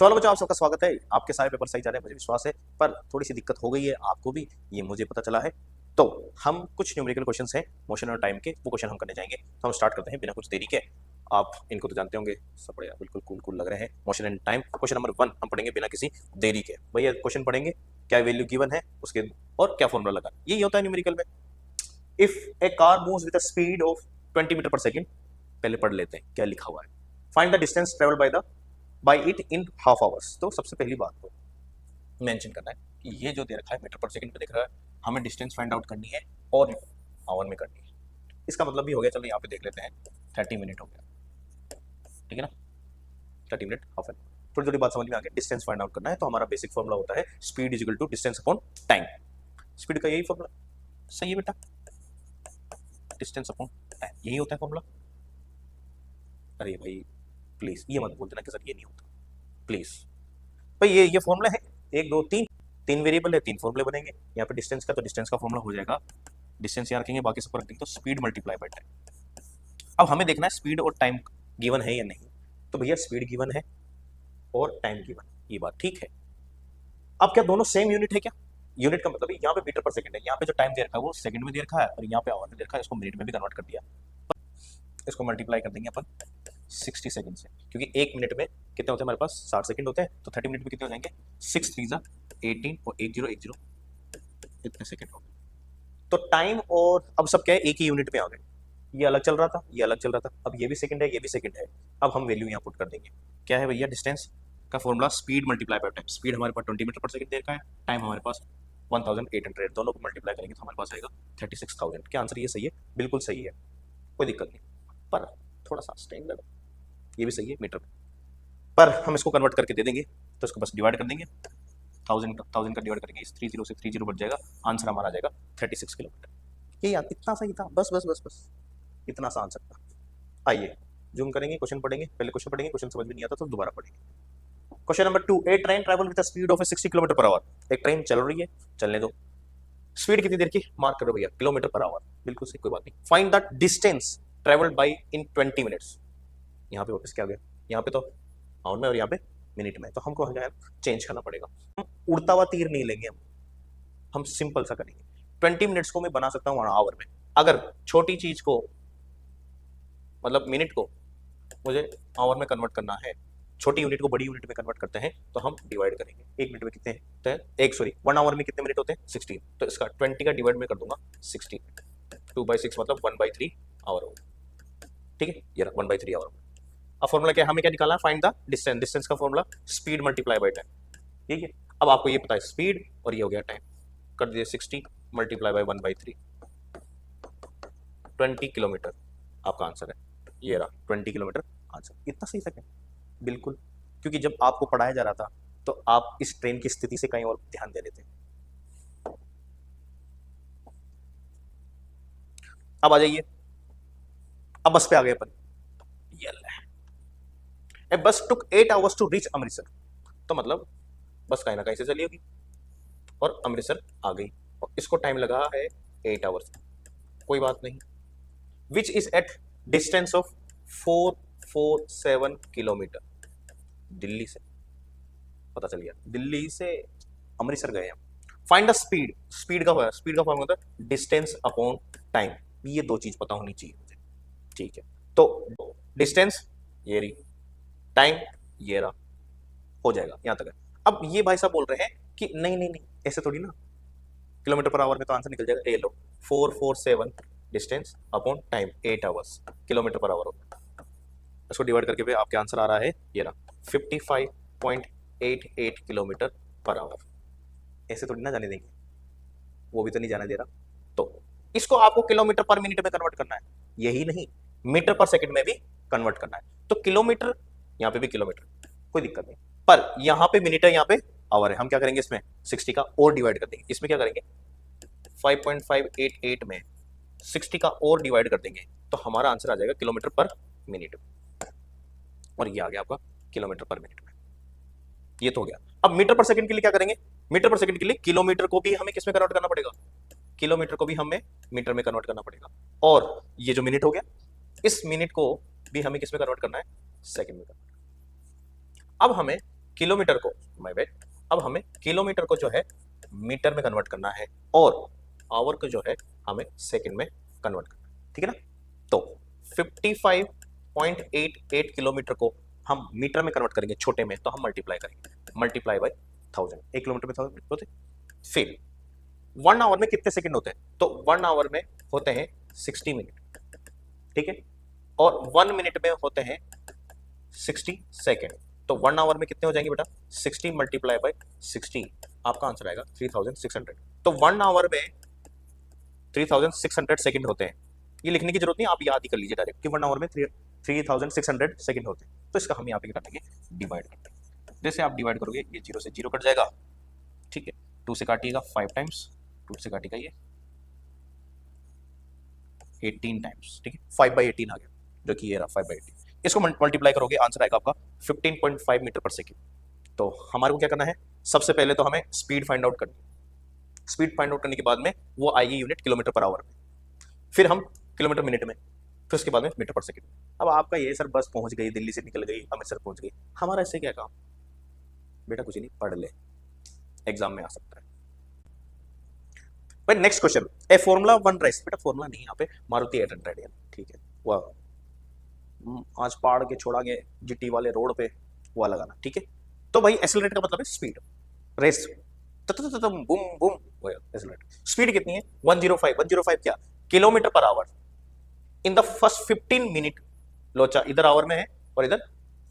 तो हेलो बच्चों, आप सबका स्वागत है। आपके सारे पेपर सही जा रहे हैं मुझे विश्वास है, पर थोड़ी सी दिक्कत हो गई है आपको भी, ये मुझे पता चला है। तो हम कुछ न्यूमेरिकल क्वेश्चंस हैं मोशन और टाइम के, वो क्वेश्चन हम करने जाएंगे। तो हम स्टार्ट करते हैं बिना कुछ देरी के। आप इनको तो जानते होंगे, सब बढ़िया बिल्कुल कूल कूल लग रहे हैं। Motion and time question number 1 हम पढ़ेंगे बिना किसी देरी के। भैया क्वेश्चन पढ़ेंगे, क्या वैल्यू गिवन है उसके और क्या फॉर्मूला लगा, यही होता है न्यूमेरिकल में। If a car moves with a speed of 20 metre per second, पहले पढ़ लेते हैं क्या लिखा हुआ है। Find the distance travel by it in half hours. तो सबसे पहली बात तो मेंशन करना है कि ये जो दे रखा है मीटर पर सेकंड पे दिख रहा है, हमें डिस्टेंस फाइंड आउट करनी है और आवर में करनी है। इसका मतलब भी हो गया, चलो यहाँ पे देख लेते हैं 30 मिनट हो गया, ठीक है ना। 30 मिनट हाफ एन, थोड़ी थोड़ी बात समझ में आ गई। डिस्टेंस फाइंड आउट करना है तो हमारा बेसिक फॉर्मूला होता है speed is equal to distance upon time. Speed का यही फॉर्मूला सही है बेटा, डिस्टेंस अपॉन टाइम, यही होता है फॉर्मूला। अरे भाई प्लीज ये मत बोल देना कि सर ये नहीं होता, प्लीज भाई। ये फॉर्मूला है 1 2 3, 3 वेरिएबल है, 3 फॉर्मूले बनेंगे। यहाँ पे डिस्टेंस का, तो डिस्टेंस का फॉर्मूला हो जाएगा, डिस्टेंस यहाँ रखेंगे, बाकी सब रख देंगे, तो स्पीड मल्टीप्लाई बाय टाइम। अब हमें देखना है स्पीड और टाइम गिवन है या नहीं। तो भैया स्पीड गिवन है और टाइम गिवन, ये बात ठीक है। अब क्या दोनों सेम यूनिट है क्या? यूनिट का मतलब यहाँ पे मीटर पर सेकंड है, यहाँ पे जो टाइम दे रखा है वो सेकंड में दे रखा है, और यहाँ पे आवर में दे रखा है, इसको मिनट में भी कन्वर्ट कर दिया। इसको मल्टीप्लाई कर देंगे अपन 60 सेकंड से, क्योंकि 1 मिनट में कितने होते हैं हमारे पास, 60 सेकंड होते हैं। तो 30 मिनट में कितने हो जाएंगे, 6 3 18 और 1010 इतने सेकंड हो गए। तो टाइम और अब सब क्या है, एक ही यूनिट में आ गए। ये अलग चल रहा था, ये अलग चल रहा था, अब ये भी सेकंड है, ये भी सेकंड है। अब हम वैल्यू यहाँ पुट कर देंगे। क्या है भैया, डिस्टेंस का formula speed multiply by time. Speed हमारे पास 20 मीटर पर सेकंड दे रखा है, टाइम हमारे पास 1800, दोनों को मल्टीप्लाई करेंगे तो हमारे पास आएगा 36,000। क्या आंसर ये सही है? बिल्कुल सही है, कोई दिक्कत नहीं, पर थोड़ा सा टाइम लगा। ये भी सही है मीटर में, पर हम इसको कन्वर्ट करके दे देंगे, तो इसको बस डिवाइड कर देंगे। 1000 का डिवाइड करेंगे, इस 30 से 30 बच जाएगा, आंसर हमारा आ जाएगा 36 किलोमीटर। ये यार इतना सही था, बस बस बस बस इतना सा आंसर था। आइए जूम करेंगे, क्वेश्चन पढ़ेंगे। पहले क्वेश्चन पढ़ेंगे, क्वेश्चन समझ में नहीं आता तो दोबारा पढ़ेंगे। Question number 2, A train travel with the speed of 60 kilometre per our. एक ट्रेन चल रही है, चलने दो। स्पीड कितनी देर की मार्क करो भैया, किलोमीटर पर आवर, बिल्कुल सही, कोई बात नहीं। Find the distance travelled by in 20 minutes. यहाँ पे वापस क्या आ गया, यहाँ पे तो आवर में और यहाँ पे मिनट में, तो हमको चेंज करना पड़ेगा। हम उड़ता हुआ तीर नहीं लेंगे, हम सिंपल सा करेंगे। 20 मिनट्स को मैं बना सकता हूँ आवर में। अगर छोटी चीज को मतलब मिनट को मुझे आवर में कन्वर्ट करना है, छोटी यूनिट को बड़ी यूनिट में कन्वर्ट करते हैं, तो हम डिवाइड करेंगे। 1 मिनट में कितने होते हैं, 1 आवर में कितने मिनट होते हैं, 16। तो इसका 20 का डिवाइड में कर दूंगा 16, 2/6 मतलब 1/3 आवर होगा, ठीक है। ये 1/3 आवर। अब फॉर्मूला क्या है, हमें क्या निकालना है, फाइंड द डिस्टेंस। डिस्टेंस का formula speed multiply by time, ठीक है। अब आपको ये पता है स्पीड और ये हो गया टाइम, कर दिए 60 मल्टीप्लाई बाय 1/3, 20 किलोमीटर आपका आंसर है। ये रहा 20 किलोमीटर आंसर। इतना सही था, बिल्कुल, क्योंकि जब आपको पढ़ाया जा रहा था तो आप इस ट्रेन की स्थिति से कहीं और ध्यान दे रहे थे। अब आ जाइए, अब बस पे आ गए अपन। ए बस टुक 8 आवर्स टू रीच अमृतसर। तो मतलब बस कहीं ना कहीं से चली होगी और अमृतसर आ गई, और इसको टाइम लगा है 8 आवर्स, कोई बात नहीं। Which is at distance of 447 kilometre. Delhi से पता चल गया, दिल्ली से अमृतसर गए हम। Find the speed. स्पीड का फॉर्मूला होता है डिस्टेंस अपॉन टाइम। ये दो चीज पता होनी चाहिए मुझे, ठीक है। तो डिस्टेंस ये रही, टाइम ये रहा, हो जाएगा यहां तक है। अब ये भाई साहब बोल रहे हैं कि नहीं नहीं नहीं ऐसे थोड़ी ना, किलोमीटर पर आवर में तो आंसर निकल जाएगा। ये लो 447 distance upon time 8 hours, kilometre per our होगा। इसको डिवाइड करके भी आपके आंसर आ रहा है ये रहा 55.88 किलोमीटर पर आवर। ऐसे थोड़ी ना जाने देंगे, वो भी तो नहीं जाने दे रहा। तो इसको आपको किलोमीटर पर मिनट में कन्वर्ट करना है, यही नहीं मीटर पर सेकंड में भी कन्वर्ट करना है। तो किलोमीटर यहाँ पे भी किलोमीटर, कोई दिक्कत नहीं, पर यहाँ पे मिनट है, यहाँ पे आवर है। हम क्या करेंगे, इसमें 60 का और डिवाइड कर देंगे। इसमें क्या करेंगे 5.588 में 60 का और डिवाइड कर देंगे, तो हमारा आंसर आ जाएगा किलोमीटर पर मिनट, और ये आ गया आपका किलोमीटर पर मिनट में। ये तो हो गया। अब मीटर पर सेकंड के लिए क्या करेंगे, मीटर पर सेकंड के लिए किलोमीटर को भी हमें किसमें कन्वर्ट करना पड़ेगा, किलोमीटर को भी हमें मीटर में कन्वर्ट करना पड़ेगा। और ये जो मिनट हो गया, इस मिनट को भी हमें किसमें कन्वर्ट करना है, सेकंड में। अब हमें किलोमीटर को, माय बैड, अब हमें किलोमीटर को जो है मीटर में कन्वर्ट करना है और आवर को जो है हमें सेकंड में कन्वर्ट करना है, ठीक है ना। तो 55.88 किलोमीटर को हम मीटर में कन्वर्ट करेंगे छोटे में, तो हम मल्टीप्लाई करेंगे, मल्टीप्लाई बाय 1000, 1 किलोमीटर में 1000 होते। फिर 1 आवर में कितने सेकंड होते हैं, तो 1 आवर में होते हैं 60 मिनट, ठीक है, और 1 मिनट में होते हैं 60 सेकंड। तो 1 आवर में कितने हो जाएंगे बेटा, 60 मल्टीप्लाई बाय 60, आपका आंसर आएगा 3600। तो 1 आवर में 3600 सेकंड होते हैं, ये लिखने की जरूरत नहीं, आप याद ही कर लीजिए डायरेक्ट कि 1 आवर में 3600 सेकंड होते हैं। तो इसका हम यहाँ पे क्या करेंगे, डिवाइड करते हैं। जैसे आप डिवाइड करोगे ये 0 से 0 कट जाएगा, ठीक है, 2 से काटिएगा 5 टाइम्स, 2 से काटिएगा ये 18 टाइम्स, ठीक है, 5/18 आ गया, जो कि ये रहा 5/18। इसको मल्टीप्लाई करोगे, आंसर आएगा आपका 15.5 मीटर पर सेकेंड। तो हमारे को क्या करना है, सबसे पहले तो हमें स्पीड फाइंड आउट करनी है। स्पीड फाइंड आउट करने के बाद में वो आएगी यूनिट किलोमीटर पर आवर में, फिर हम किलोमीटर मिनट में, फिर उसके बाद में मीटर पर सेकेंड। अब आपका ये सर बस पहुंच गई, दिल्ली से निकल गई, अमृतसर पहुंच गई, हमारा इससे क्या काम बेटा, कुछ नहीं, पढ़ ले, एग्जाम में आ सकता है। भाई next question, a formula 1 race, बेटा फॉर्मूला नहीं, यहाँ पे मारुति 800 है, ठीक है, वाह, आज पहाड़ के छोड़ांगे जीटी वाले रोड पे, वो लगाना, ठीक है। तो भाई एक्सेलरेट का मतलब है speed, race boom boom, accelerate. Speed कितनी है, 105, 105 क्या, kilometre per hour in the first 15 minute, लोचा इधर आवर में है और इधर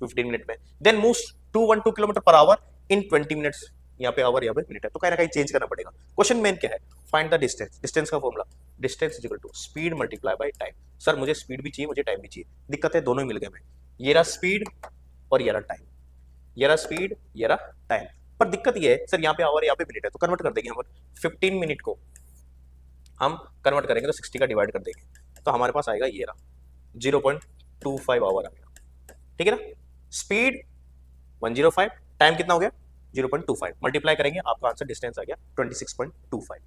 15 मिनट में, then moves 212 kilometre per hour in 20 minutes, यहाँ पे आवर, यहाँ पे मिनट है, तो कहीं ना कहीं चेंज करना पड़ेगा। क्वेश्चन मेन क्या है, फाइंड द डिस्टेंस, डिस्टेंस का formula, distance is equal to speed multiply by time. Sir मुझे स्पीड भी चाहिए, मुझे टाइम भी चाहिए, दिक्कत है दोनों मिल गए, मैं ये रहा स्पीड और ये रहा टाइम, ये रहा स्पीड, ये रहा टाइम, पर दिक्कत ये है सर यहाँ पे आवर, यहाँ पे मिनट है, तो कन्वर्ट कर देंगे हम, 15 मिनट को हम कन्वर्ट करेंगे तो 60 का डिवाइड कर देंगे, तो हमारे पास आएगा ये रहा 0.25 आवर आ गया, ठीक है ना। स्पीड 105, टाइम कितना हो गया 0.25, मल्टीप्लाई करेंगे, आपका आंसर डिस्टेंस आ गया 26.25।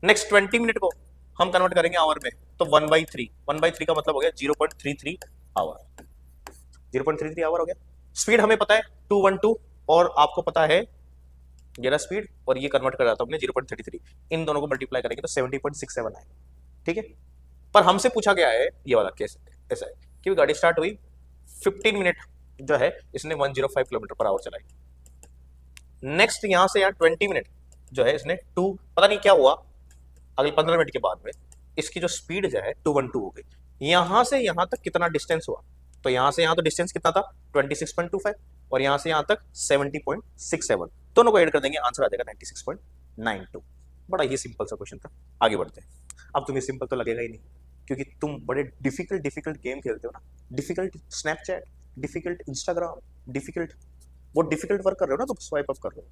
नेक्स्ट 20 मिनट को हम कन्वर्ट करेंगे आवर में, तो 1/3, 1/3 का मतलब हो गया 0.33 आवर, 0.33 आवर हो गया। स्पीड हमें पता है 212 और आपको पता है ये स्पीड, और ये कन्वर्ट कर रहा था हमने 0.33, इन दोनों को मल्टीप्लाई करेंगे तो 70.67 आएगा, ठीक है। पर हमसे पूछा गया है ये वाला केस, ऐसा है कि गाड़ी स्टार्ट हुई 15 मिनट जो है इसने 105 किलोमीटर पर आवर चलाई, नेक्स्ट यहां से यहाँ 20 मिनट जो है इसने 2, पता नहीं क्या हुआ, अगले 15 मिनट के बाद में इसकी जो स्पीड जो है 212 हो गई। यहां से यहां तक कितना डिस्टेंस हुआ, तो यहां से यहां तो डिस्टेंस कितना था 26.25 और यहां से यहां तक 70.67, दोनों को ऐड कर देंगे, आंसर आ जाएगा 96.92। बड़ा ही सिंपल सा क्वेश्चन था, आगे बढ़ते हैं। अब तुम्हें सिंपल तो लगेगा ही नहीं, क्योंकि तुम बड़े डिफिकल्ट गेम खेलते हो ना, difficult Snapchat, difficult Instagram, difficult वो डिफिकल्ट वर्क कर रहे हो ना, तो स्वाइप अप कर रहे हो।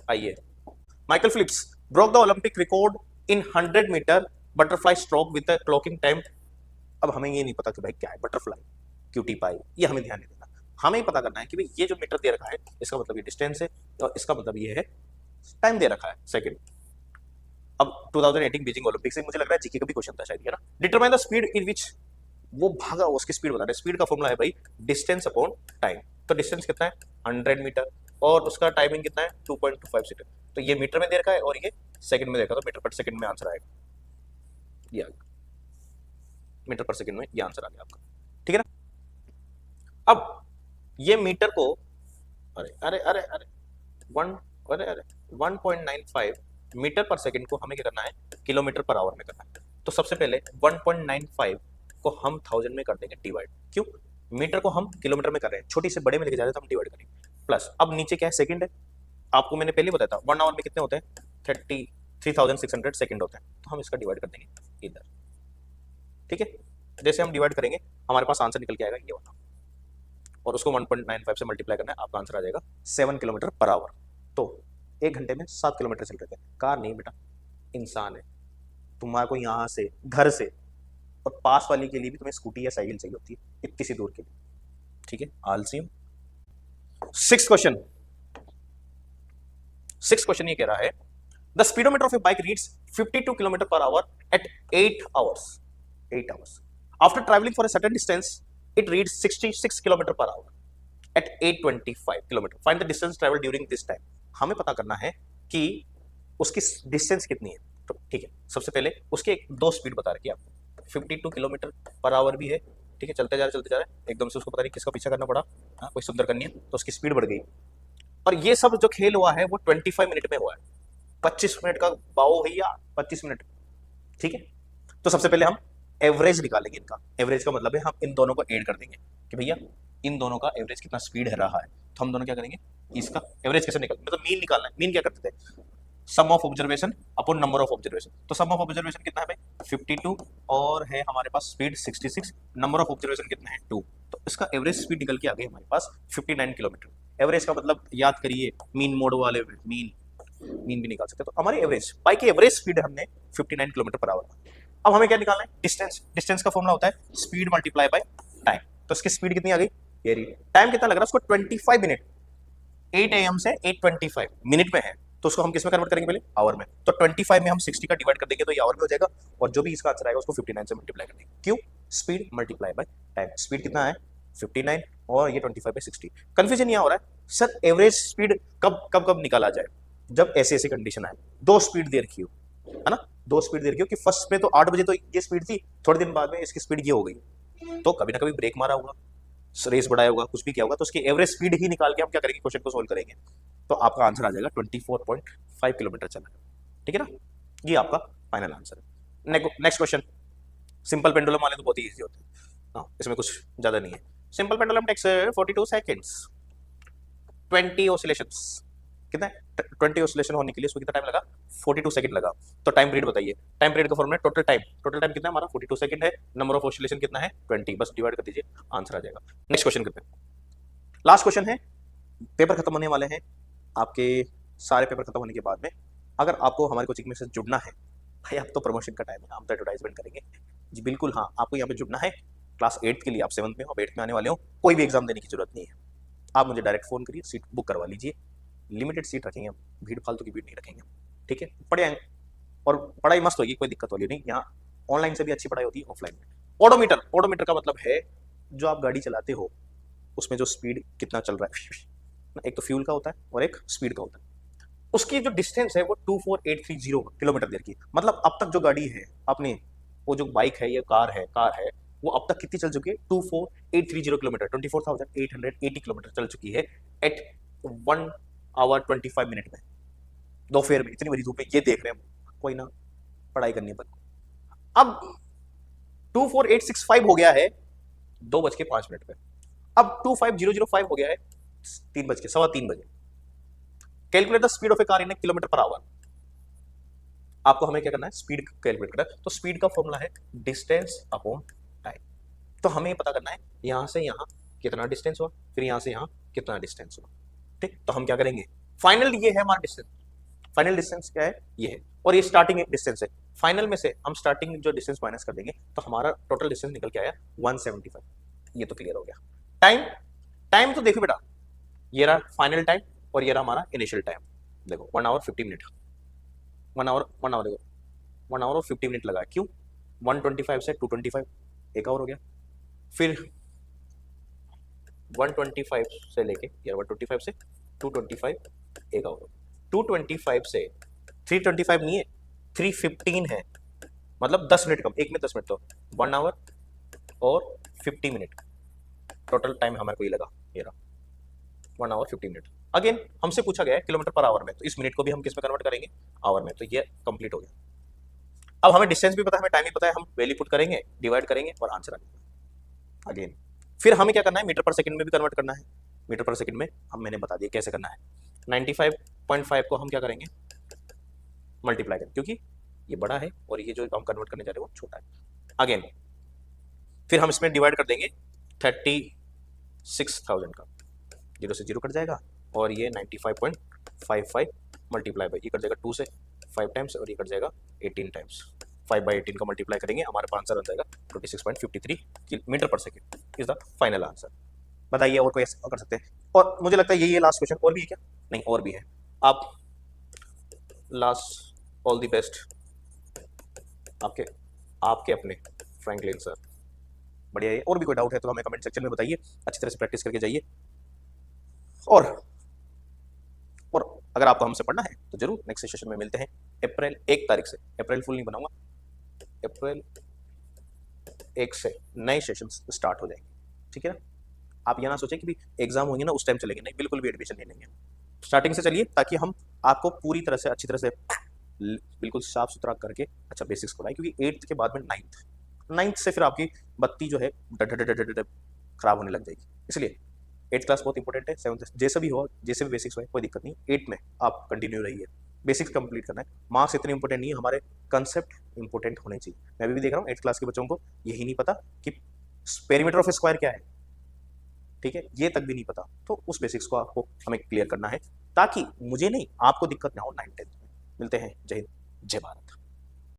आइए, Michael Phelps broke the Olympic record in 100 metre butterfly stroke with clocking time. अब हमें ये नहीं पता कि भाई क्या है बटरफ्लाई, क्यूटी पाई, ये हमें ध्यान नहीं देना, हमें पता करना है कि भाई ये जो मीटर दे रखा है इसका मतलब ये डिस्टेंस है और इसका मतलब ये है टाइम दे रखा है सेकंड। अब 2018 बीजिंग ओलंपिक से मुझे लग रहा है जीके का भी क्वेश्चन था शायद, है ना। डिटरमाइन द स्पीड इन विच, वो भागा उसकी स्पीड बता रहे हैं, स्पीड का फॉर्मूला है भाई डिस्टेंस अपॉन टाइम, तो डिस्टेंस कितना है 100 मीटर और उसका टाइमिंग कितना है 2.25 सेकंड, तो ये मीटर में दे रखा है और ये सेकंड में दे रखा है, तो मीटर पर सेकंड में आंसर आएगा, ये मीटर पर सेकंड में ये आंसर आ गया आपका, ठीक है ना। अब ये मीटर को अरे अरे अरे अरे 1.95 मीटर पर सेकंड को हमें क्या करना है किलोमीटर पर आवर में करना है, तो सबसे पहले 1.95 को हम 1000 में कर देंगे डिवाइड, क्यों, मीटर को हम किलोमीटर में कर रहे हैं, छोटी से बड़े में लेके जा रहे हैं तो हम डिवाइड करेंगे, प्लस अब नीचे क्या है सेकंड है, आपको मैंने पहले बताया था 1 आवर में कितने होते हैं 33,600 सेकंड होते हैं, तो हम इसका डिवाइड कर देंगे इधर, ठीक है। जैसे हम डिवाइड करेंगे हमारे पास आंसर निकल के आएगा ये वाला, और उसको 1.95 से मल्टीप्लाई करना है, आपका आंसर आ जाएगा 7 किलोमीटर पर आवर। तो 1 घंटे में 7 किलोमीटर चल रहे थे, कार नहीं बेटा इंसान है, तुम्हारे को यहाँ से घर से और पास वाली के लिए भी तुम्हें स्कूटी या साइकिल चाहिए होती है इतनी सी दूर के लिए, ठीक है। आलसी। 6 क्वेश्चन ये कह रहा है the speedometer of a bike reads 52 kilometre per hour at 8 hours after travelling for a certain distance it reads 66 kilometre per hour at 825 kilometre. Find the distance travel during this time. हमें पता करना है कि उसकी distance कितनी है। तो ठीक है, सबसे पहले उसके दो स्पीड बता रखी है आपको, 52 किलोमीटर पर आवर भी है, ठीक है, चलते जा रहे एकदम से उसको पता नहीं किसका पीछा करना पड़ा, हाँ कोई सुंदर कन्या, तो उसकी स्पीड बढ़ गई। और ये सब जो खेल हुआ है वो 25 मिनट में हुआ है, 25 मिनट का बाओ भैया, 25 मिनट, ठीक है। तो सबसे पहले हम एवरेज निकालेंगे इनका। एवरेज का मतलब है हम इन दोनों को ऐड कर देंगे कि भैया इन दोनों का एवरेज कितना स्पीड है रहा है। तो हम दोनों क्या करेंगे, इसका एवरेज कैसे निकाल, मतलब मीन निकालना है। मीन क्या करते थे, sum of observation upon number of observation. तो सम ऑफ ऑब्जर्वेशन कितना है भाई 52 और है हमारे पास स्पीड 66, नंबर ऑफ ऑब्जर्वेशन कितना है 2, तो इसका एवरेज स्पीड निकल के आ गई हमारे पास 59 किलोमीटर। एवरेज का मतलब याद करिए मीन मोड वाले में मीन भी निकाल सकते हैं। तो हमारी एवरेज बाइक की एवरेज स्पीड हमने 59 किलोमीटर पर आवर। अब हमें क्या निकालना है, डिस्टेंस। डिस्टेंस का फॉर्मूला होता है स्पीड मल्टीप्लाई बाय टाइम। तो इसकी स्पीड कितनी आ गई, ये रही। टाइम कितना लग रहा है उसको 25 मिनट, 8 AM से 8:25 मिनट में है, तो उसको हम किस में कन्वर्ट करेंगे पहले, आवर में। तो 25 में हम 60 का डिवाइड कर देंगे तो ये आवर में हो जाएगा, और जो भी इसका आंसर आएगा उसको 59 से मल्टीप्लाई कर देंगे। क्यों, speed multiply by time. Speed कितना है 59 और ये 25/60। कंफ्यूजन यहाँ हो रहा है सर एवरेज स्पीड कब निकाला जाए, जब ऐसी ऐसी कंडीशन आए, दो स्पीड दे रखी हो, है ना, दो स्पीड दे रखी हो कि फर्स्ट में तो 8 बजे तो ये स्पीड थी, थोड़े दिन बाद में इसकी स्पीड ये हो गई, तो कभी ना कभी ब्रेक मारा होगा, रेस बढ़ाया होगा, कुछ भी किया होगा, तो उसकी एवरेज स्पीड ही निकाल के हम क्या करेंगे, क्वेश्चन को सोल्व करेंगे। तो आपका आंसर आ जाएगा 24.5 किलोमीटर चला, ठीक है ना, ये आपका फाइनल आंसर है। नेक्स्ट क्वेश्चन, सिंपल पेंडुलम वाले तो बहुत ही इजी होते हैं, हाँ इसमें कुछ ज्यादा नहीं है। Simple pendulum takes 42 seconds, 20 oscillations, कितना है 20 ऑसिलेशन होने के लिए उसको कितना टाइम लगा, 42 सेकंड लगा। तो टाइम पीरियड बताइए, टाइम पीरियड का फॉर्मूला टोटल टाइम कितना है हमारा 42 सेकंड है, नंबर ऑफ ऑसिलेशन कितना है 20, बस डिवाइड कर दीजिए आंसर आ जाएगा। नेक्स्ट क्वेश्चन करते हैं, लास्ट क्वेश्चन है, पेपर खत्म होने वाले हैं आपके, सारे पेपर खत्म होने के बाद में अगर आपको हमारे कोचिंग में से जुड़ना है, भाई अब तो प्रमोशन का टाइम है, हम तो एडवर्टाइजमेंट करेंगे जी, बिल्कुल हाँ, आपको यहाँ पे जुड़ना है क्लास 8 के लिए, आप 7th में हो, 8th में आने वाले हो, कोई भी एग्जाम देने की जरूरत नहीं है, आप मुझे डायरेक्ट फोन करिए, सीट बुक करवा लीजिए, लिमिटेड सीट रखेंगे हम, भीड़ फालतू की भीड़ नहीं रखेंगे, ठीक है, पढ़े आएंगे और पढ़ाई मस्त होगी, कोई दिक्कत वाली नहीं, यहाँ ऑनलाइन से भी अच्छी पढ़ाई होती है ऑफलाइन में। ओडोमीटर का मतलब है जो आप गाड़ी चलाते हो उसमें जो स्पीड कितना चल रहा है, एक तो फ्यूल का होता है और एक स्पीड का होता है, उसकी जो डिस्टेंस है वो 24830 किलोमीटर देर की, मतलब अब तक जो गाड़ी है आपने, वो जो बाइक है या कार है वो अब तक कितनी चल चुकी है 24830 किलोमीटर, 24,880 किलोमीटर चल चुकी है एट 1 आवर 25 मिनट में, दोपहर में इतनी बड़ी धूप में, ये देख रहे हैं कोई ना पढ़ाई करने पर। अब 24865 हो गया है 2:05 पे, अब 25005 हो गया है 3:15 बजे। Calculate the speed of A car in kilometre per our. आपको हमें क्या करना है, स्पीड कैलकुलेट करना है, तो स्पीड का फॉर्मूला है डिस्टेंस अपॉन टाइम। तो हमें पता करना है यहां से यहां कितना डिस्टेंस हुआ, फिर यहां से यहां कितना डिस्टेंस हुआ, ठीक। तो हम क्या करेंगे, फाइनल ये है हमारा डिस्टेंस, फाइनल डिस्टेंस क्या है ये है, और ये स्टार्टिंग डिस्टेंस है, फाइनल में से हम स्टार्टिंग जो डिस्टेंस माइनस कर देंगे तो हमारा टोटल डिस्टेंस निकल के आया 175। ये तो क्लियर हो गया। टाइम तो देखो बेटा, ये रहा फाइनल टाइम और ये रहा हमारा इनिशियल टाइम, देखो 1 आवर 50 मिनट, 1 आवर देखो 1 आवर और 50 मिनट लगा, क्यों 125 से 225 एक आवर हो गया, फिर 125 से लेके यार 125 से 225 एक आवर, 225 से 325 नहीं है 315 है, मतलब 10 मिनट कम, एक में 10 मिनट, तो 1 आवर और 50 मिनट टोटल टाइम हमारे को ये लगा, ये रहा 1 आवर 50 मिनट। अगेन हमसे पूछा गया है किलोमीटर पर आवर में, तो इस मिनट को भी हम किस में कन्वर्ट करेंगे, आवर में, तो ये कंप्लीट हो गया। अब हमें डिस्टेंस भी पता है, हमें टाइम भी पता है, हम वैल्यू पुट करेंगे, डिवाइड करेंगे और आंसर आ जाएगा। अगेन फिर हमें क्या करना है, मीटर पर सेकंड में भी कन्वर्ट करना है, मीटर पर सेकंड में हम मैंने बता दिया कैसे करना है, 95.5 को हम क्या करेंगे मल्टीप्लाई करें, क्योंकि ये बड़ा है और ये जो हम कन्वर्ट करने जा रहे हैं वो छोटा है। अगेन फिर हम इसमें डिवाइड कर देंगे 36,000 का, 0 से 0 कट जाएगा और ये 95.55 मल्टीप्लाई बाई, ये कट जाएगा 2 से 5 टाइम्स और ये कट जाएगा 18 टाइम्स, 5/18 का मल्टीप्लाई करेंगे, हमारे पास आंसर आ जाएगा 26.53 मीटर पर second is the final answer. बताइए और कोई ऐसा कर सकते हैं, और मुझे लगता है ये लास्ट क्वेश्चन, और भी है क्या, नहीं और भी है, आप लास्ट ऑल द बेस्ट आपके अपने फ्रैंकलिन सर। बढ़िया है। और भी कोई डाउट है तो हमें कमेंट सेक्शन में बताइए, अच्छी तरह से प्रैक्टिस करके जाइए। और अगर आपको हमसे पढ़ना है तो जरूर नेक्स्ट सेशन में मिलते हैं अप्रैल 1 तारीख से। अप्रैल फुल नहीं बनाऊंगा, अप्रैल 1 से नए सेशन स्टार्ट हो जाएंगे, ठीक है ना। आप ये ना सोचें कि भी एग्जाम होंगे ना उस टाइम चलेंगे, नहीं, बिल्कुल भी एडमिशन नहीं लेंगे। स्टार्टिंग से चलिए ताकि हम आपको पूरी तरह से अच्छी तरह से बिल्कुल साफ सुथरा करके अच्छा बेसिक्स पढ़ाएं, क्योंकि 8th के बाद में 9th से फिर आपकी बत्ती जो है खराब होने लग जाएगी। इसलिए 8th क्लास बहुत इंपॉर्टेंट है। 7th जैसा भी हो, जैसे भी बेसिक्स हो, कोई दिक्कत नहीं, 8th में आप कंटिन्यू रहिए, बेसिक्स कंप्लीट करना है। मार्क्स इतने इंपॉर्टेंट नहीं है, हमारे कंसेप्ट इंपॉर्टेंट होने चाहिए। मैं अभी भी देख रहा हूँ 8th क्लास के बच्चों को यही नहीं पता कि पेरीमीटर ऑफ स्क्वायर क्या है, ठीक है, ये तक भी नहीं पता। तो उस बेसिक्स को आपको हमें क्लियर करना है ताकि मुझे नहीं आपको दिक्कत ना हो 9th 10th में। मिलते हैं, जय हिंद, जय भारत।